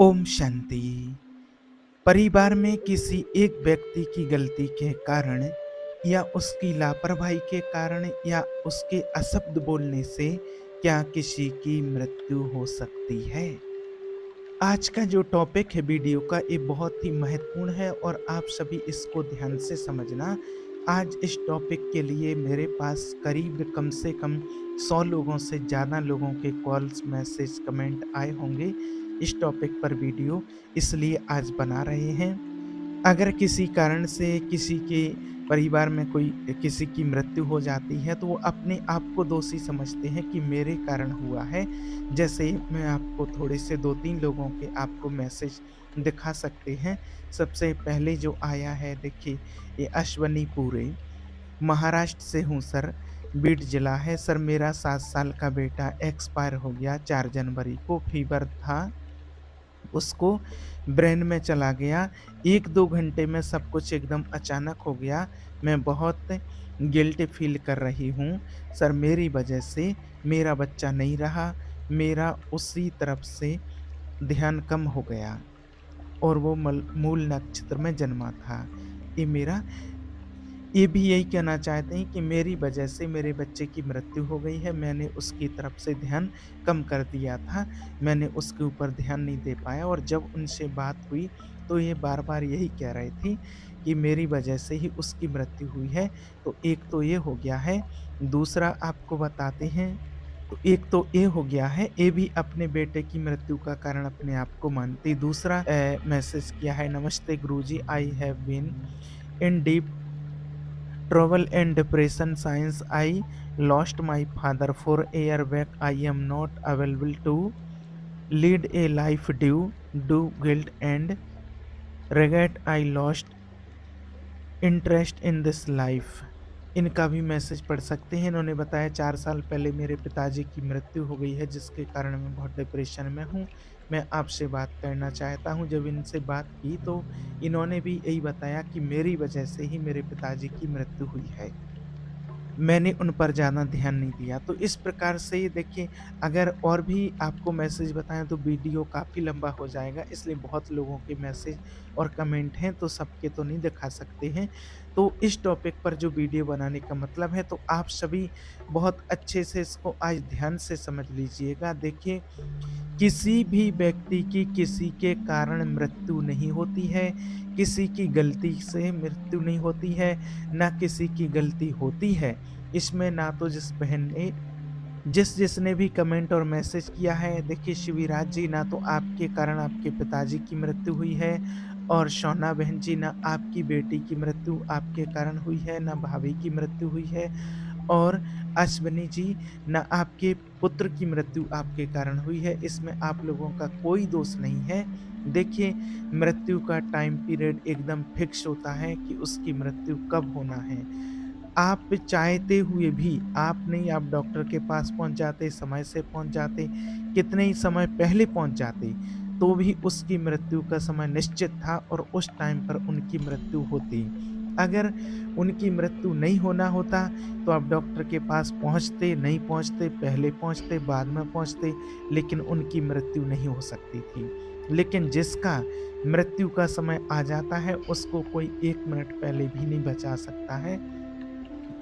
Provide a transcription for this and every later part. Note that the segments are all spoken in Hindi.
ओम शांति। परिवार में किसी एक व्यक्ति की गलती के कारण या उसकी लापरवाही के कारण या उसके अशब्द बोलने से क्या किसी की मृत्यु हो सकती है? आज का जो टॉपिक है वीडियो का ये बहुत ही महत्वपूर्ण है और आप सभी इसको ध्यान से समझना। आज इस टॉपिक के लिए मेरे पास करीब कम से कम 100 लोगों से ज़्यादा लोगों के कॉल्स, मैसेज, कमेंट आए होंगे इस टॉपिक पर वीडियो, इसलिए आज बना रहे हैं। अगर किसी कारण से किसी के परिवार में कोई किसी की मृत्यु हो जाती है तो वो अपने आप को दोषी समझते हैं कि मेरे कारण हुआ है। जैसे मैं आपको थोड़े से 2-3 लोगों के आपको मैसेज दिखा सकते हैं। सबसे पहले जो आया है देखिए, ये अश्वनी पूरे, महाराष्ट्र से हूँ सर, बीड जिला है। सर मेरा 7 साल का बेटा एक्सपायर हो गया 4 जनवरी को, फीवर था उसको, ब्रेन में चला गया। 1-2 घंटे में सब कुछ एकदम अचानक हो गया। मैं बहुत गिल्ट फ़ील कर रही हूँ। सर मेरी वजह से मेरा बच्चा नहीं रहा, मेरा उसी तरफ से ध्यान कम हो गया और वो मूल नक्षत्र में जन्मा था। ये मेरा ये भी यही कहना चाहते हैं कि मेरी वजह से मेरे बच्चे की मृत्यु हो गई है। मैंने उसकी तरफ से ध्यान कम कर दिया था। मैंने उसके ऊपर ध्यान नहीं दे पाया और जब उनसे बात हुई तो ये बार-बार यही कह रही थी कि मेरी वजह से ही उसकी मृत्यु हुई है। तो एक तो ये हो गया है, दूसरा आपको बताते हैं। तो एक तो ये हो गया है, ये भी अपने बेटे की मृत्यु का कारण अपने आप को मानती। दूसरा मैसेज किया है, नमस्ते Guruji, I have been in deep trouble and depression since I lost my father 4 years back. I am not available to lead a life due to guilt and regret. I lost interest in this life. इनका भी मैसेज पढ़ सकते हैं। इन्होंने बताया 4 साल पहले मेरे पिताजी की मृत्यु हो गई है जिसके कारण मैं बहुत डिप्रेशन में हूँ। मैं आपसे बात करना चाहता हूँ। जब इनसे बात की तो इन्होंने भी यही बताया कि मेरी वजह से ही मेरे पिताजी की मृत्यु हुई है। मैंने उन पर ज़्यादा ध्यान नहीं दिया। तो इस प्रकार से ये देखिए, अगर और भी आपको मैसेज बताएँ तो वीडियो काफ़ी लंबा हो जाएगा, इसलिए बहुत लोगों के मैसेज और कमेंट हैं तो सबके तो नहीं दिखा सकते हैं। तो इस टॉपिक पर जो वीडियो बनाने का मतलब है, तो आप सभी बहुत अच्छे से इसको आज ध्यान से समझ लीजिएगा। देखिए, किसी भी व्यक्ति की किसी के कारण मृत्यु नहीं होती है, किसी की गलती से मृत्यु नहीं होती है, ना किसी की गलती होती है। इसमें ना तो जिसने भी कमेंट और मैसेज किया है, देखिए शिविराज जी, ना तो आपके कारण आपके पिताजी की मृत्यु हुई है और शोना बहन जी, ना आपकी बेटी की मृत्यु आपके कारण हुई है, ना भाभी की मृत्यु हुई है और अश्विनी जी, ना आपके पुत्र की मृत्यु आपके कारण हुई है। इसमें आप लोगों का कोई दोष नहीं है। देखिए, मृत्यु का टाइम पीरियड एकदम फिक्स होता है कि उसकी मृत्यु कब होना है। आप चाहते हुए भी आप डॉक्टर के पास पहुँच जाते, समय से पहुँच जाते, कितने ही समय पहले पहुँच जाते, तो भी उसकी मृत्यु का समय निश्चित था और उस टाइम पर उनकी मृत्यु होती। अगर उनकी मृत्यु नहीं होना होता, तो आप डॉक्टर के पास पहुँचते, नहीं पहुँचते, पहले पहुँचते, बाद में पहुँचते, लेकिन उनकी मृत्यु नहीं हो सकती थी। लेकिन जिसका मृत्यु का समय आ जाता है, उसको कोई 1 मिनट पहले भी नहीं बचा सकता है।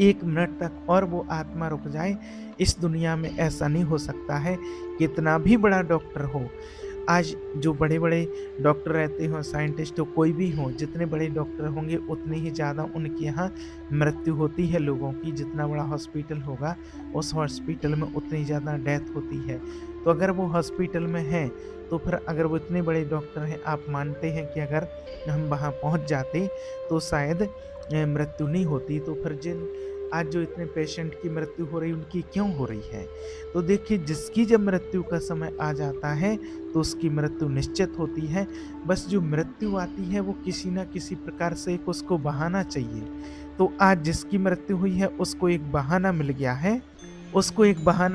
1 मिनट तक और वो आत्मा रुक जाए, इस दुनिया में ऐसा नहीं हो सकता है। कितना भी बड़ा डॉक्टर हो, आज जो बड़े-बड़े डॉक्टर रहते हों, साइंटिस्ट हो, कोई भी हो, जितने बड़े डॉक्टर होंगे उतनी ही ज़्यादा उनके यहाँ मृत्यु होती है लोगों की। जितना बड़ा हॉस्पिटल होगा, उस हॉस्पिटल में उतनी ज़्यादा डेथ होती है। तो अगर वो हॉस्पिटल में हैं, तो फिर अगर वो इतने बड़े डॉक्टर हैं, आप मानते हैं कि अगर हम वहाँ पहुँच जाते, तो शायद मृत्यु नहीं होती। तो फिर जिन आज जो इतने पेशेंट की मृत्यु हो रही, उनकी क्यों हो रही है? तो देखिए, जिसकी जब मृत्यु का समय आ जाता है, तो उसकी मृत्यु निश्चित होती है। बस जो मृत्यु आती है, वो किसी न किसी प्रकार से एक उसको बहाना चाहिए। तो आज जिसकी मृत्यु हुई है, उसको एक बहाना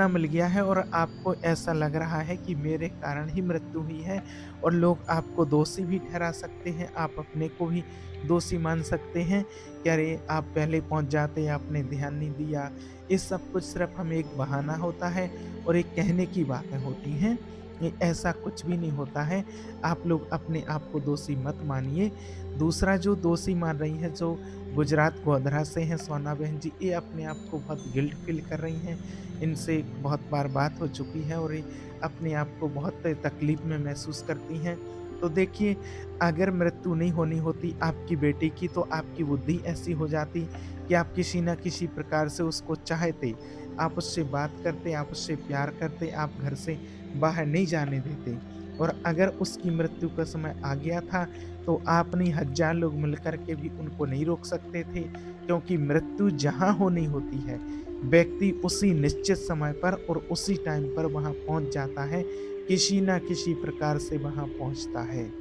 मिल गया है और आपको ऐसा लग रहा है कि मेरे कारण ही मृत्यु हुई है और लोग आपको दोषी भी ठहरा सकते हैं, आप अपने को भी दोषी मान सकते हैं कि अरे आप पहले पहुंच जाते, आपने ध्यान नहीं दिया। ये सब कुछ सिर्फ हमें एक बहाना होता है और एक कहने की बातें होती हैं। ऐसा कुछ भी नहीं होता है। आप लोग अपने आप को दोषी मत मानिए। दूसरा जो दोषी मान रही है, जो गुजरात गोधरा से हैं सोना बहन जी, ये अपने आप को बहुत गिल्ट फ़ील कर रही हैं। इनसे बहुत बार बात हो चुकी है और ये अपने आप को बहुत तकलीफ़ में महसूस करती हैं। तो देखिए, अगर मृत्यु नहीं होनी होती आपकी बेटी की, तो आपकी बुद्धि ऐसी हो जाती कि आप किसी न किसी प्रकार से उसको चाहते, आप उससे बात करते, आप उससे प्यार करते, आप घर से बाहर नहीं जाने देते। और अगर उसकी मृत्यु का समय आ गया था, तो आप नहीं, हज़ार लोग मिलकर के भी उनको नहीं रोक सकते थे, क्योंकि मृत्यु जहाँ होनी होती है, व्यक्ति उसी निश्चित समय पर और उसी टाइम पर वहाँ पहुँच जाता है, किसी न किसी प्रकार से वहाँ पहुँचता है।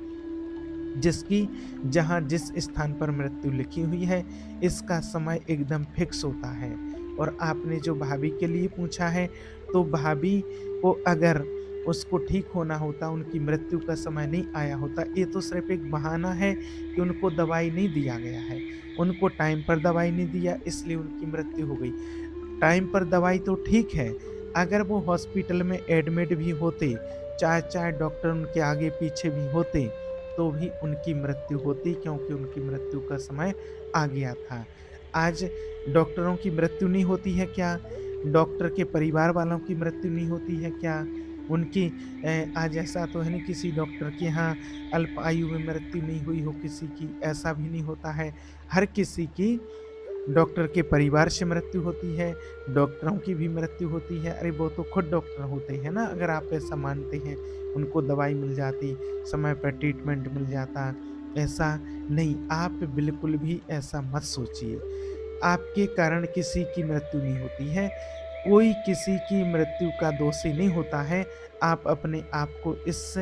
जिसकी जहाँ जिस स्थान पर मृत्यु लिखी हुई है, इसका समय एकदम फिक्स होता है। और आपने जो भाभी के लिए पूछा है, तो भाभी को अगर उसको ठीक होना होता, उनकी मृत्यु का समय नहीं आया होता, ये तो सिर्फ़ एक बहाना है कि उनको दवाई नहीं दिया गया है। उनको टाइम पर दवाई नहीं दिया, इसलिए उनकी मृत्यु हो गई। टाइम पर दवाई तो ठीक है, अगर वो हॉस्पिटल में एडमिट भी होते, चाहे डॉक्टर उनके आगे पीछे भी होते, तो भी उनकी मृत्यु होती, क्योंकि उनकी मृत्यु का समय आ गया था। आज डॉक्टरों की मृत्यु नहीं होती है क्या? डॉक्टर के परिवार वालों की मृत्यु नहीं होती है क्या? उनकी आज ऐसा तो है नहीं किसी डॉक्टर के यहाँ अल्प आयु में मृत्यु नहीं हुई हो किसी की, ऐसा भी नहीं होता है। हर किसी की डॉक्टर के परिवार से मृत्यु होती है, डॉक्टरों की भी मृत्यु होती है। अरे वो तो खुद डॉक्टर होते हैं ना, अगर आप ऐसा मानते हैं, उनको दवाई मिल जाती, समय पर ट्रीटमेंट मिल जाता। ऐसा नहीं, आप बिल्कुल भी ऐसा मत सोचिए। आपके कारण किसी की मृत्यु नहीं होती है, कोई किसी की मृत्यु का दोषी नहीं होता है। आप अपने आप को इस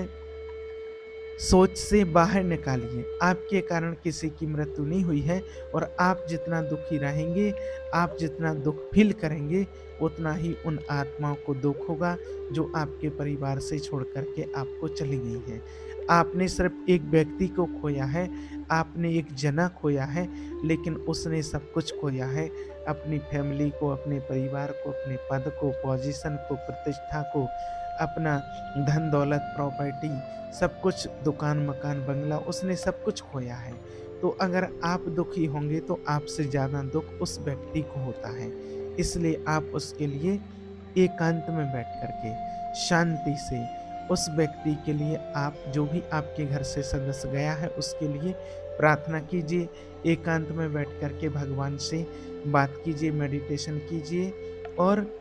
सोच से बाहर निकालिए। आपके कारण किसी की मृत्यु नहीं हुई है, और आप जितना दुखी रहेंगे, आप जितना दुःख फ़ील करेंगे, उतना ही उन आत्माओं को दुःख होगा जो आपके परिवार से छोड़ कर के आपको चली गई हैं। आपने सिर्फ़ एक व्यक्ति को खोया है, आपने एक जना खोया है, लेकिन उसने सब कुछ खोया है। अपनी फ़ैमिली को, अपने परिवार को, अपने पद को, पोज़ीशन को, प्रतिष्ठा को, अपना धन-दौलत, प्रॉपर्टी, सब कुछ, दुकान, मकान, बंगला, उसने सब कुछ खोया है। तो अगर आप दुखी होंगे, तो आपसे ज़्यादा दुःख उस व्यक्ति को होता है। इसलिए आप उसके लिए एकांत में बैठ कर के शांति से उस व्यक्ति के लिए, आप जो भी आपके घर से सदस्य गया है, उसके लिए प्रार्थना कीजिए। एकांत में बैठ कर के भगवान से बात कीजिए, मेडिटेशन कीजिए, और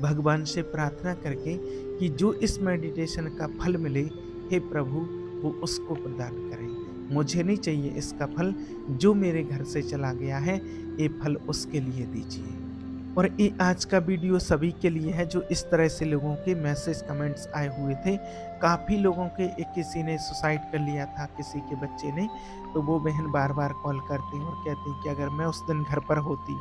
भगवान से प्रार्थना करके कि जो इस मेडिटेशन का फल मिले, हे प्रभु, वो उसको प्रदान करें। मुझे नहीं चाहिए इसका फल, जो मेरे घर से चला गया है, ये फल उसके लिए दीजिए। और ये आज का वीडियो सभी के लिए है जो इस तरह से लोगों के मैसेज कमेंट्स आए हुए थे। काफ़ी लोगों के, एक किसी ने सुसाइड कर लिया था, किसी के बच्चे ने, तो वो बहन बार-बार कॉल करती और कहती कि अगर मैं उस दिन घर पर होती,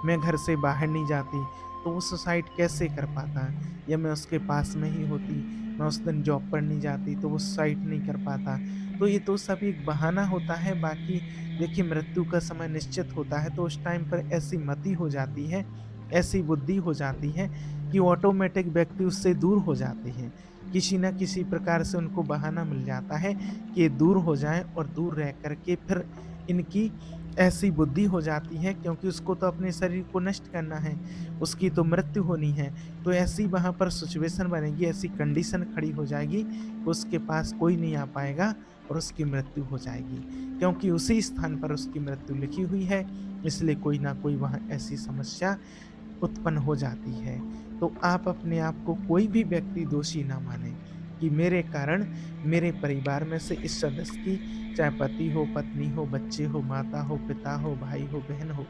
मैं घर से बाहर नहीं जाती, तो वो सुसाइड कैसे कर पाता? या मैं उसके पास में ही होती, मैं उस दिन जॉब पर नहीं जाती, तो वो सुसाइड नहीं कर पाता। तो ये तो सब एक बहाना होता है। बाकी देखिए, मृत्यु का समय निश्चित होता है, तो उस टाइम पर ऐसी मति हो जाती है, ऐसी बुद्धि हो जाती है कि ऑटोमेटिक व्यक्ति उससे दूर हो जाते हैं। किसी न किसी प्रकार से उनको बहाना मिल जाता है कि ये दूर हो जाएँ, और दूर रह कर के फिर इनकी ऐसी बुद्धि हो जाती है, क्योंकि उसको तो अपने शरीर को नष्ट करना है, उसकी तो मृत्यु होनी है। तो ऐसी वहाँ पर सिचुएशन बनेगी, ऐसी कंडीशन खड़ी हो जाएगी कि उसके पास कोई नहीं आ पाएगा और उसकी मृत्यु हो जाएगी। क्योंकि उसी स्थान पर उसकी मृत्यु लिखी हुई है, इसलिए कोई ना कोई वहाँ ऐसी समस्या उत्पन्न हो जाती है। तो आप अपने आप को, कोई भी व्यक्ति दोषी ना माने कि मेरे कारण मेरे परिवार में से इस सदस्य की, चाहे पति हो, पत्नी हो, बच्चे हो, माता हो, पिता हो, भाई हो, बहन हो,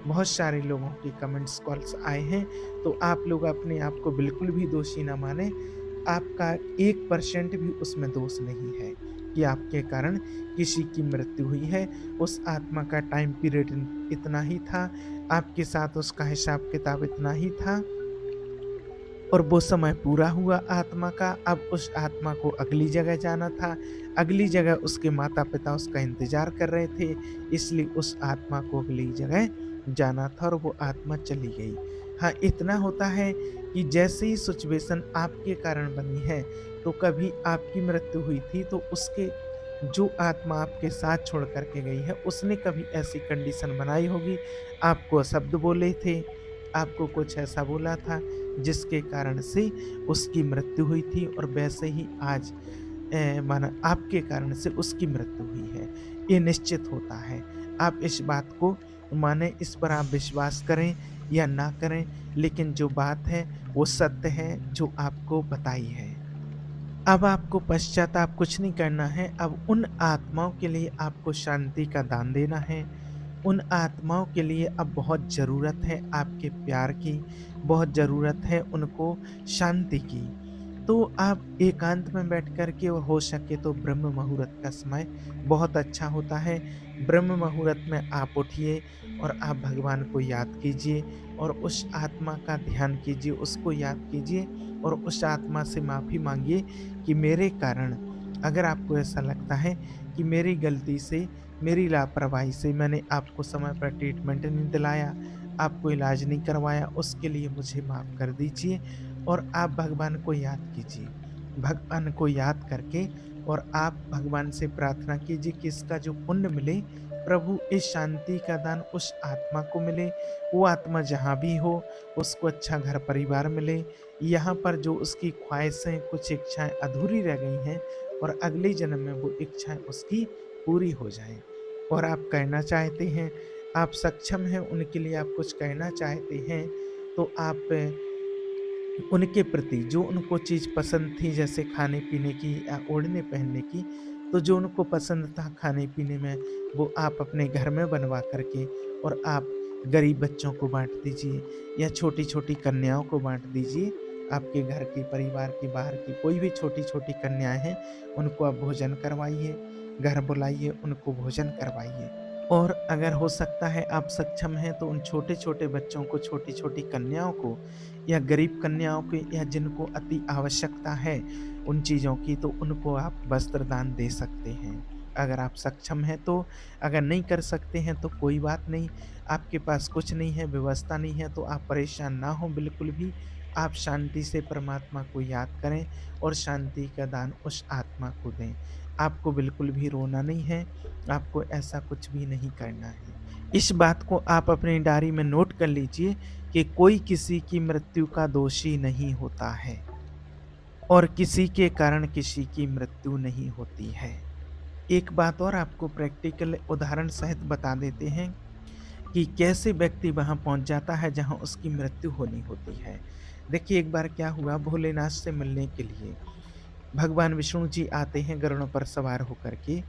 बहुत सारे लोगों के कमेंट्स, कॉल्स आए हैं। तो आप लोग अपने आप को बिल्कुल भी दोषी ना माने। आपका 1% भी उसमें दोष नहीं है कि आपके कारण किसी की मृत्यु हुई है। उस आत्मा का टाइम पीरियड इतना ही था, आपके साथ उसका हिसाब किताब इतना ही था, और वो समय पूरा हुआ आत्मा का। अब उस आत्मा को अगली जगह जाना था, अगली जगह उसके माता-पिता उसका इंतज़ार कर रहे थे, इसलिए उस आत्मा को अगली जगह जाना था, और वो आत्मा चली गई। हाँ, इतना होता है कि जैसे ही सिचुएशन आपके कारण बनी है, तो कभी आपकी मृत्यु हुई थी तो उसके जो आत्मा आपके साथ छोड़ कर के गई है, उसने कभी ऐसी कंडीशन बनाई होगी, आपको अशब्द बोले थे, आपको कुछ ऐसा बोला था जिसके कारण से उसकी मृत्यु हुई थी और वैसे ही आज माना आपके कारण से उसकी मृत्यु हुई है। ये निश्चित होता है। आप इस बात को माने, इस पर आप विश्वास करें या ना करें, लेकिन जो बात है वो सत्य है जो आपको बताई है। अब आपको पश्चाताप कुछ नहीं करना है, अब उन आत्माओं के लिए आपको शांति का दान देना है। उन आत्माओं के लिए अब बहुत ज़रूरत है आपके प्यार की, बहुत ज़रूरत है उनको शांति की। तो आप एकांत में बैठ कर के और हो सके तो ब्रह्म मुहूर्त का समय बहुत अच्छा होता है। ब्रह्म मुहूर्त में आप उठिए और आप भगवान को याद कीजिए और उस आत्मा का ध्यान कीजिए, उसको याद कीजिए और उस आत्मा से माफ़ी माँगिए कि मेरे कारण, अगर आपको ऐसा लगता है कि मेरी गलती से, मेरी लापरवाही से मैंने आपको समय पर ट्रीटमेंट नहीं दिलाया, आपको इलाज नहीं करवाया, उसके लिए मुझे माफ़ कर दीजिए और आप भगवान को याद कीजिए। भगवान को याद करके और आप भगवान से प्रार्थना कीजिए कि इसका जो पुण्य मिले, प्रभु इस शांति का दान उस आत्मा को मिले, वो आत्मा जहाँ भी हो, उसको अच्छा घर परिवार मिले। यहाँ पर जो उसकी ख्वाहिशें, कुछ इच्छाएँ अधूरी रह गई हैं और अगले जन्म में वो इच्छाएँ उसकी पूरी हो जाएँ। और आप कहना चाहते हैं, आप सक्षम हैं, उनके लिए आप कुछ कहना चाहते हैं, तो आप उनके प्रति जो उनको चीज़ पसंद थी, जैसे खाने-पीने की या ओढ़ने-पहनने की, तो जो उनको पसंद था खाने-पीने में, वो आप अपने घर में बनवा कर के और आप गरीब बच्चों को बाँट दीजिए या छोटी-छोटी कन्याओं को बाँट दीजिए। आपके घर की, परिवार की, बाहर की कोई भी छोटी-छोटी कन्याएँ हैं, उनको आप भोजन करवाइए, घर बुलाइए, उनको भोजन करवाइए। और अगर हो सकता है आप सक्षम हैं तो उन छोटे-छोटे बच्चों को, छोटी-छोटी कन्याओं को या गरीब कन्याओं को या जिनको अति आवश्यकता है उन चीज़ों की, तो उनको आप वस्त्र दान दे सकते हैं। अगर आप सक्षम हैं तो, अगर नहीं कर सकते हैं तो कोई बात नहीं, आपके पास कुछ नहीं है, व्यवस्था नहीं है, तो आप परेशान ना हों बिल्कुल भी। आप शांति से परमात्मा को याद करें और शांति का दान उस आत्मा को दें। आपको बिल्कुल भी रोना नहीं है, आपको ऐसा कुछ भी नहीं करना है। इस बात को आप अपनी डायरी में नोट कर लीजिए कि कोई किसी की मृत्यु का दोषी नहीं होता है और किसी के कारण किसी की मृत्यु नहीं होती है। एक बात और आपको प्रैक्टिकल उदाहरण सहित बता देते हैं कि कैसे व्यक्ति वहाँ पहुँच जाता है जहाँ उसकी मृत्यु होनी होती है। देखिए, एक बार क्या हुआ, भोलेनाथ से मिलने के लिए भगवान विष्णु जी आते हैं गरुड़ पर सवार होकर के।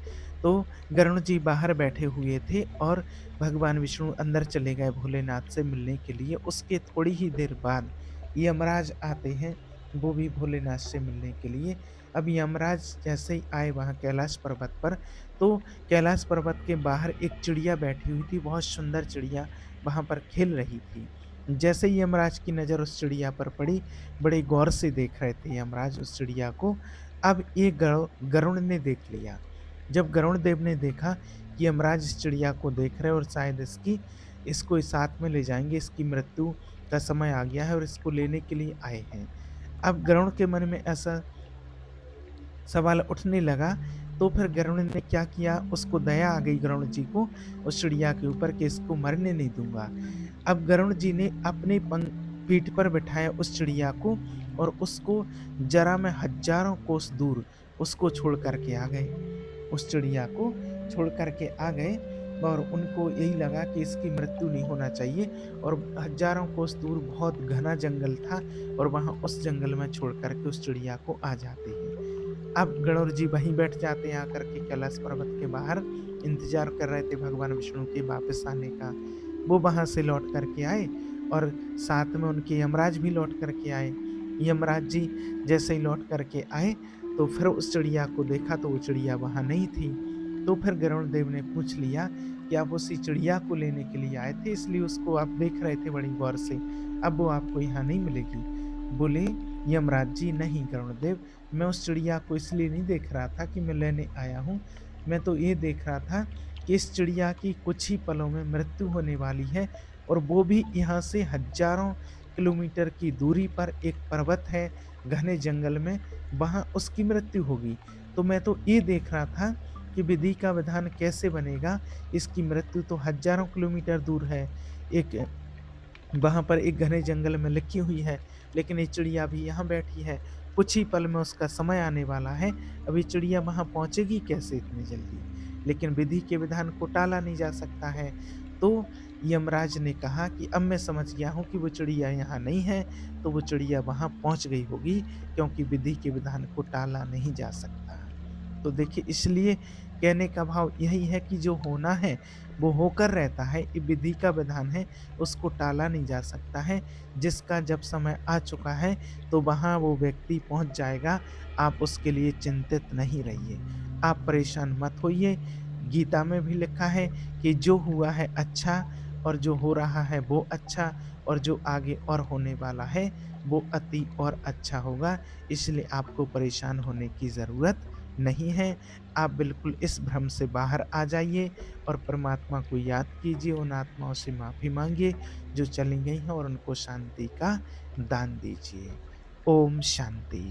तो गरुड़ जी बाहर बैठे हुए थे और भगवान विष्णु अंदर चले गए भोलेनाथ से मिलने के लिए। उसके थोड़ी ही देर बाद यमराज आते हैं, वो भी भोलेनाथ से मिलने के लिए। अब यमराज जैसे ही आए वहाँ कैलाश पर्वत पर, तो कैलाश पर्वत के बाहर एक चिड़िया बैठी हुई थी, बहुत सुंदर चिड़िया वहाँ पर खेल रही थी। जैसे ही यमराज की नज़र उस चिड़िया पर पड़ी, बड़े गौर से देख रहे थे यमराज उस चिड़िया को। अब ये गरुड़ ने देख लिया। जब गरुड़ देव ने देखा कि यमराज इस चिड़िया को देख रहे हैं और शायद इसको इस साथ में ले जाएँगे, इसकी मृत्यु का समय आ गया है और इसको लेने के लिए आए हैं। अब गरुड़ के मन में ऐसा सवाल उठने लगा, तो फिर गरुड़ ने क्या किया, उसको दया आ गई गरुड़ जी को उस चिड़िया के ऊपर कि इसको मरने नहीं दूँगा। अब गरुड़ जी ने अपने पीठ पर बिठाया उस चिड़िया को और उसको जरा में हज़ारों कोस दूर उसको छोड़ कर के आ गए। उस चिड़िया को छोड़ कर के आ गए और उनको यही लगा कि इसकी मृत्यु नहीं होना चाहिए और हज़ारों कोस दूर बहुत घना जंगल था और वहाँ उस जंगल में छोड़ कर के उस चिड़िया को आ जाते हैं। अब गरुड़ जी वहीं बैठ जाते हैं आकर के कैलाश पर्वत के बाहर, इंतज़ार कर रहे थे भगवान विष्णु के वापस आने का। वो वहाँ से लौट कर के आए और साथ में उनके यमराज भी लौट कर के आए। यमराज जी जैसे ही लौट कर के आए, तो फिर उस चिड़िया को देखा तो वो चिड़िया वहाँ नहीं थी। तो फिर गरुड़ देव ने पूछ लिया कि आप उसी चिड़िया को लेने के लिए आए थे, इसलिए उसको आप देख रहे थे बड़ी गौर से, अब वो आपको यहाँ नहीं मिलेगी। बोले यमराज जी, नहीं गरुड़ देव, मैं उस चिड़िया को इसलिए नहीं देख रहा था कि मैं लेने आया हूँ, मैं तो ये देख रहा था कि इस चिड़िया की कुछ ही पलों में मृत्यु होने वाली है और वो भी यहाँ से हज़ारों किलोमीटर की दूरी पर एक पर्वत है, घने जंगल में, वहाँ उसकी मृत्यु होगी। तो मैं तो ये देख रहा था कि विधि का विधान कैसे बनेगा, इसकी मृत्यु तो हज़ारों किलोमीटर दूर है। एक वहाँ पर एक घने जंगल में लिखी हुई है, लेकिन ये चिड़िया भी यहाँ बैठी है। कुछ ही पल में उसका समय आने वाला है, अब ये चिड़िया वहाँ पहुँचेगी कैसे इतनी जल्दी? लेकिन विधि के विधान को टाला नहीं जा सकता है। तो यमराज ने कहा कि अब मैं समझ गया हूँ कि वो चिड़िया यहाँ नहीं है, तो वो चिड़िया वहाँ पहुँच गई होगी, क्योंकि विधि के विधान को टाला नहीं जा सकता। तो देखिए, इसलिए कहने का भाव यही है कि जो होना है वो होकर रहता है, ये विधि का विधान है, उसको टाला नहीं जा सकता है। जिसका जब समय आ चुका है तो वहाँ वो व्यक्ति पहुँच जाएगा, आप उसके लिए चिंतित नहीं रहिए, आप परेशान मत होइए। गीता में भी लिखा है कि जो हुआ है अच्छा, और जो हो रहा है वो अच्छा, और जो आगे और होने वाला है वो अति और अच्छा होगा, इसलिए आपको परेशान होने की ज़रूरत नहीं है। आप बिल्कुल इस भ्रम से बाहर आ जाइए और परमात्मा को याद कीजिए, उन आत्माओं से माफ़ी माँगिए जो चली गई हैं, और उनको शांति का दान दीजिए। ओम शांति।